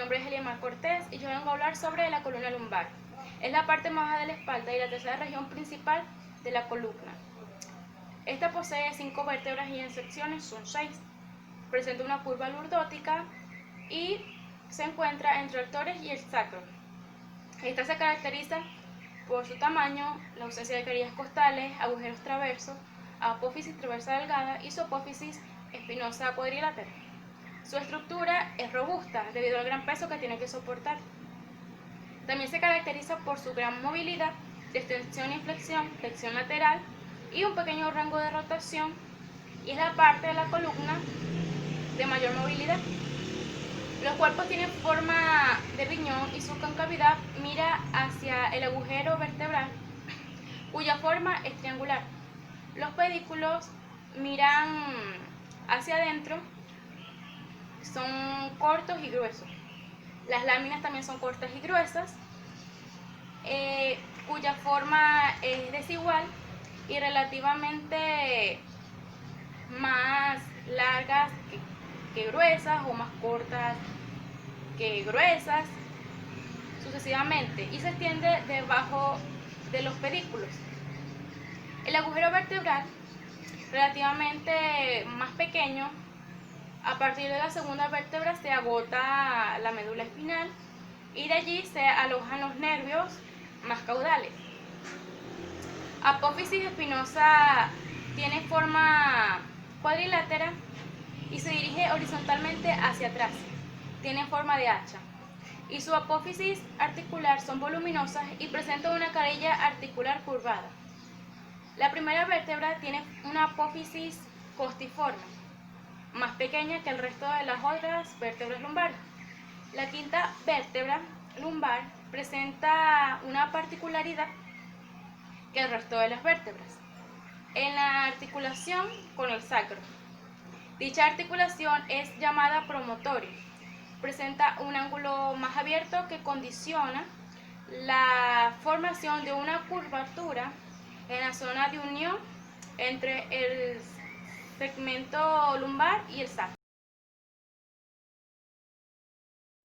nombre es Eliamar Cortés y yo vengo a hablar sobre la columna lumbar. Es la parte más baja de la espalda y la tercera región principal de la columna. Esta posee 5 vértebras y en secciones son 6. Presenta una curva lordótica y se encuentra entre el tórax y el sacro. Esta se caracteriza por su tamaño, la ausencia de carillas costales, agujeros traversos, apófisis transversa delgada y su apófisis espinosa cuadrilátera. Su estructura es robusta debido al gran peso que tiene que soportar. También se caracteriza por su gran movilidad de extensión y flexión, flexión lateral y un pequeño rango de rotación, y es la parte de la columna de mayor movilidad. Los cuerpos tienen forma de riñón y su concavidad mira hacia el agujero vertebral, cuya forma es triangular. Los pedículos miran hacia adentro, son cortos y gruesos. Las láminas también son cortas y gruesas, cuya forma es desigual y relativamente más largas que gruesas o más cortas que gruesas, sucesivamente, y se extiende debajo de los pedículos. El agujero vertebral, relativamente más pequeño, a partir de la segunda vértebra se agota la médula espinal y de allí se alojan los nervios más caudales. Apófisis espinosa tiene forma cuadrilátera y se dirige horizontalmente hacia atrás. Tiene forma de hacha. Y su apófisis articular son voluminosas y presentan una carilla articular curvada. La primera vértebra tiene una apófisis costiforme, más pequeña que el resto de las otras vértebras lumbares. La quinta vértebra lumbar presenta una particularidad que el resto de las vértebras en la articulación con el sacro. Dicha articulación es llamada promontorio. Presenta un ángulo más abierto que condiciona la formación de una curvatura en la zona de unión entre el segmento lumbar y el sacro.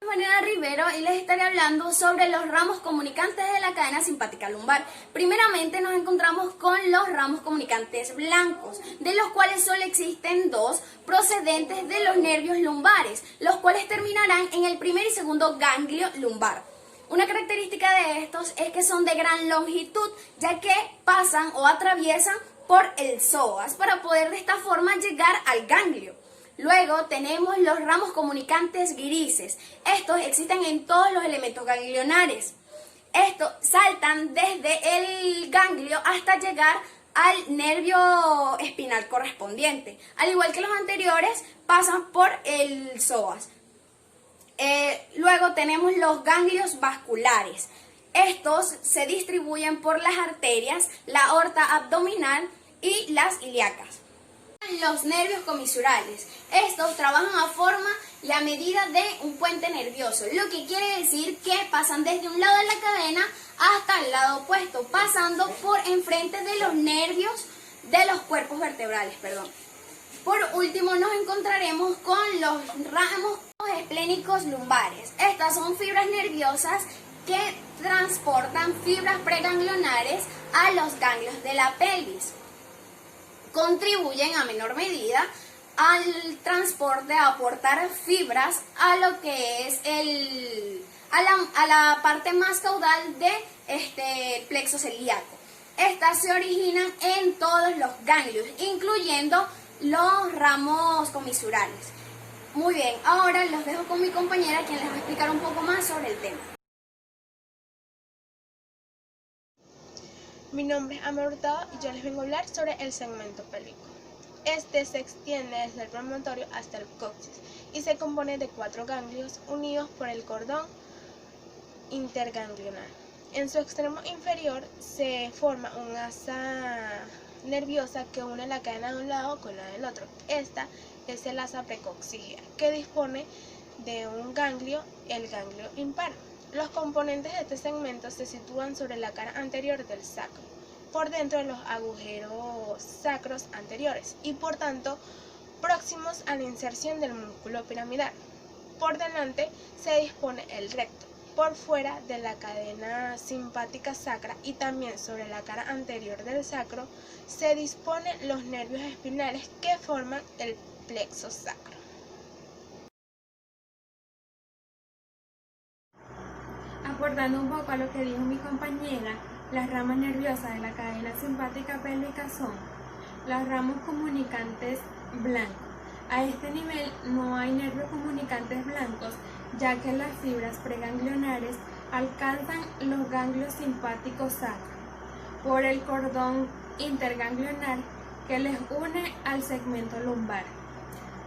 Soy Mariana Rivero y les estaré hablando sobre los ramos comunicantes de la cadena simpática lumbar. Primeramente nos encontramos con los ramos comunicantes blancos, de los cuales solo existen 2 procedentes de los nervios lumbares, los cuales terminarán en el primer y segundo ganglio lumbar. Una característica de estos es que son de gran longitud, ya que pasan o atraviesan por el psoas para poder de esta forma llegar al ganglio. Luego tenemos los ramos comunicantes grises. Estos existen en todos los elementos ganglionares. Estos saltan desde el ganglio hasta llegar al nervio espinal correspondiente. Al igual que los anteriores, pasan por el psoas. Luego tenemos los ganglios vasculares. Estos se distribuyen por las arterias, la aorta abdominal y las ilíacas. Los nervios comisurales. Estos trabajan a forma y a medida de un puente nervioso, lo que quiere decir que pasan desde un lado de la cadena hasta el lado opuesto, pasando por enfrente de los nervios de los cuerpos vertebrales. Por último nos encontraremos con los ramos esplénicos lumbares. Estas son fibras nerviosas que transportan fibras preganglionares a los ganglios de la pelvis. Contribuyen a menor medida al transporte, a aportar fibras a lo que es a la parte más caudal de plexo celíaco. Estas se originan en todos los ganglios, incluyendo los ramos comisurales. Muy bien, ahora los dejo con mi compañera, quien les va a explicar un poco más sobre el tema. Mi nombre es Amor Hurtado y yo les vengo a hablar sobre el segmento pélvico. Este se extiende desde el promontorio hasta el coxis y se compone de 4 ganglios unidos por el cordón interganglionar. En su extremo inferior se forma un asa nerviosa que une la cadena de un lado con la del otro. Esta es el asa precoxígea, que dispone de un ganglio, el ganglio impar. Los componentes de este segmento se sitúan sobre la cara anterior del sacro, por dentro de los agujeros sacros anteriores y por tanto próximos a la inserción del músculo piramidal. Por delante se dispone el recto. Por fuera de la cadena simpática sacra y también sobre la cara anterior del sacro se disponen los nervios espinales que forman el plexo sacro. Aportando un poco a lo que dijo mi compañera, las ramas nerviosas de la cadena simpática pélvica son los ramos comunicantes blancos. A este nivel no hay nervios comunicantes blancos, ya que las fibras preganglionares alcanzan los ganglios simpáticos sacros por el cordón interganglionar que les une al segmento lumbar.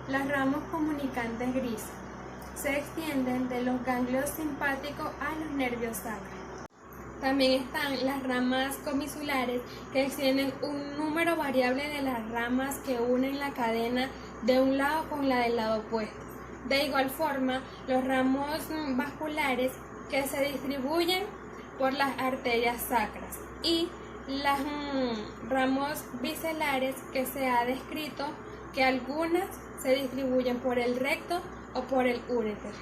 Los ramos comunicantes grises se extienden de los ganglios simpáticos a los nervios sacros. También están las ramas comisulares, que extienden un número variable de las ramas que unen la cadena de un lado con la del lado opuesto. De igual forma, los ramos vasculares, que se distribuyen por las arterias sacras, y los ramos biselares, que se ha descrito que algunas se distribuyen por el recto o por el uréter.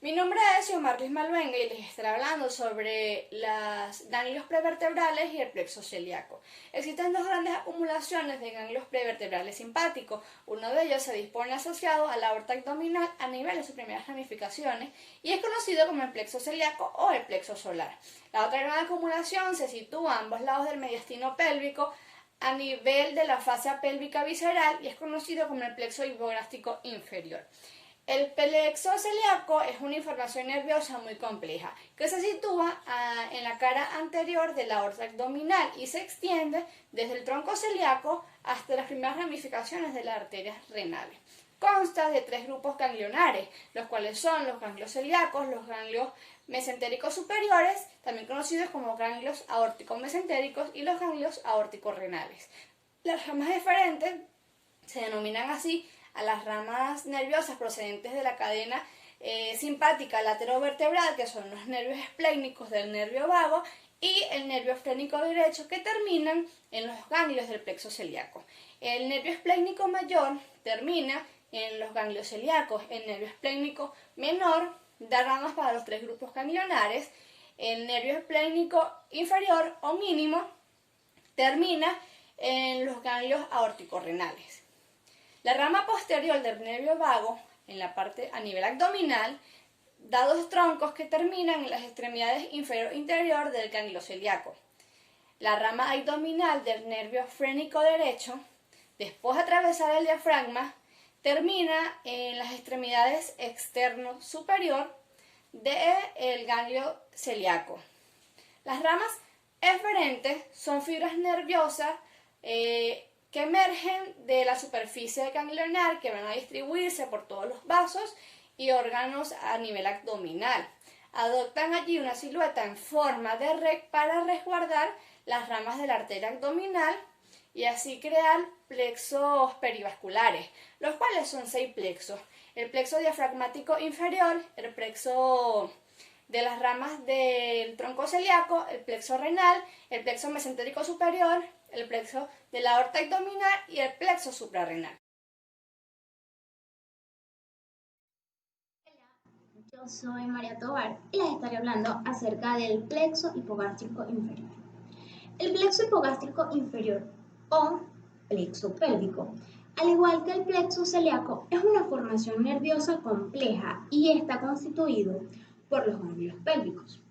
Mi nombre es Xiomara Luis Malvenga y les estaré hablando sobre los ganglios prevertebrales y el plexo celíaco. Existen dos grandes acumulaciones de ganglios prevertebrales simpáticos. Uno de ellos se dispone asociado a la aorta abdominal a nivel de sus primeras ramificaciones y es conocido como el plexo celíaco o el plexo solar. La otra gran acumulación se sitúa a ambos lados del mediastino pélvico a nivel de la fascia pélvica visceral y es conocido como el plexo hipográstico inferior. El plexo celíaco es una información nerviosa muy compleja que se sitúa en la cara anterior de la aorta abdominal y se extiende desde el tronco celíaco hasta las primeras ramificaciones de las arterias renales. Consta de tres grupos ganglionares, los cuales son los ganglios celíacos, los ganglios mesentéricos superiores, también conocidos como ganglios aórtico-mesentéricos, y los ganglios aórtico-renales. Las ramas deferentes se denominan así a las ramas nerviosas procedentes de la cadena simpática laterovertebral, que son los nervios esplénicos del nervio vago y el nervio esplénico derecho, que terminan en los ganglios del plexo celíaco. El nervio esplénico mayor termina en los ganglios celíacos. El nervio esplénico menor da ramas para los tres grupos ganglionares. El nervio esplénico inferior o mínimo termina en los ganglios aórtico-renales. La rama posterior del nervio vago, en la parte a nivel abdominal, da dos troncos que terminan en las extremidades inferior e interior del ganglio celíaco. La rama abdominal del nervio frénico derecho, después de atravesar el diafragma, termina en las extremidades externo superior del ganglio celíaco. Las ramas eferentes son fibras nerviosas que emergen de la superficie ganglionar, que van a distribuirse por todos los vasos y órganos a nivel abdominal. Adoptan allí una silueta en forma de REC para resguardar las ramas de la arteria abdominal y así crear plexos perivasculares, los cuales son 6 plexos. El plexo diafragmático inferior, el plexo de las ramas del tronco celíaco, el plexo renal, el plexo mesentérico superior, el plexo de la aorta abdominal y el plexo suprarrenal. Yo soy María Tobar y les estaré hablando acerca del plexo hipogástrico inferior. El plexo hipogástrico inferior o plexo pélvico, al igual que el plexo celíaco, es una formación nerviosa compleja y está constituido por los ganglios pélvicos,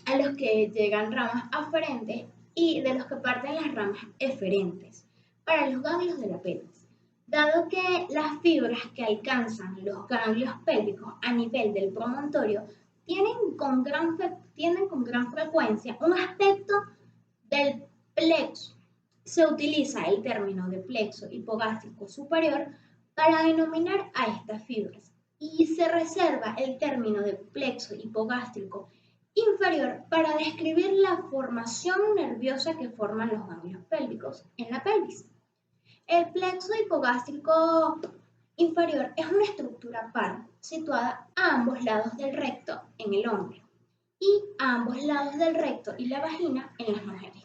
a los que llegan ramas aferentes y de los que parten las ramas eferentes para los ganglios de la pelvis, dado que las fibras que alcanzan los ganglios pélvicos a nivel del promontorio tienen con gran frecuencia un aspecto del plexo. Se utiliza el término de plexo hipogástrico superior para denominar a estas fibras y se reserva el término de plexo hipogástrico inferior para describir la formación nerviosa que forman los ganglios pélvicos en la pelvis. El plexo hipogástrico inferior es una estructura par situada a ambos lados del recto en el hombre y a ambos lados del recto y la vagina en las mujeres.